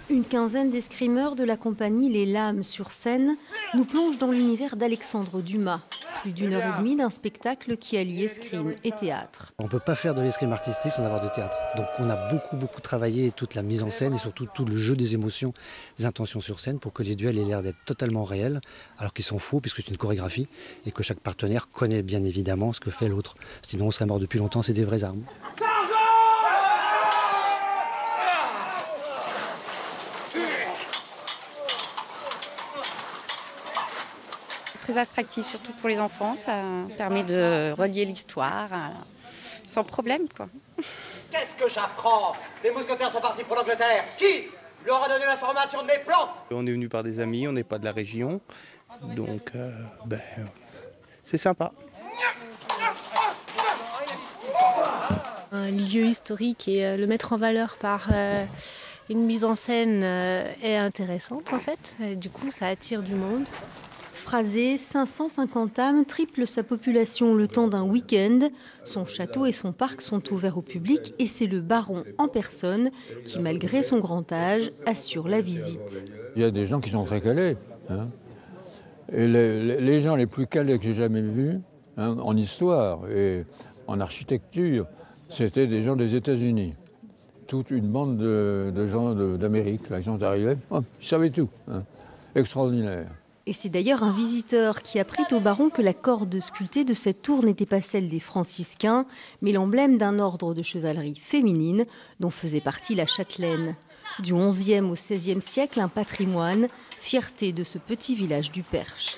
Une quinzaine d'escrimeurs de la compagnie Les Lames sur scène nous plongent dans l'univers d'Alexandre Dumas. Plus d'1 h 30 d'un spectacle qui allie escrime et théâtre. On ne peut pas faire de l'escrime artistique sans avoir du théâtre. Donc on a beaucoup travaillé toute la mise en scène et surtout tout le jeu des émotions, des intentions sur scène pour que les duels aient l'air d'être totalement réels, alors qu'ils sont faux puisque c'est une chorégraphie et que chaque partenaire connaît bien évidemment ce que fait l'autre. Sinon on serait mort depuis longtemps, c'est des vraies armes. Très attractif, surtout pour les enfants, ça permet de relier l'histoire sans problème, quoi. Qu'est-ce que j'apprends? Les mousquetaires sont partis pour l'Angleterre. Qui leur a donné l'information de mes plans? On est venu par des amis, on n'est pas de la région, donc c'est sympa. Un lieu historique et le mettre en valeur par une mise en scène est intéressante en fait. Et du coup, ça attire du monde. Phrasé, 550 âmes triplent sa population le temps d'un week-end. Son château et son parc sont ouverts au public et c'est le baron en personne qui, malgré son grand âge, assure la visite. Il y a des gens qui sont très calés. Hein. Et les gens les plus calés que j'ai jamais vus, hein, en histoire et en architecture, c'était des gens des États-Unis. Toute une bande de gens d'Amérique, là, ils sont arrivés, oh, ils savaient tout. Hein. Extraordinaire. Et c'est d'ailleurs un visiteur qui apprit au baron que la corde sculptée de cette tour n'était pas celle des franciscains, mais l'emblème d'un ordre de chevalerie féminine dont faisait partie la châtelaine. Du XIe au XVIe siècle, un patrimoine, fierté de ce petit village du Perche.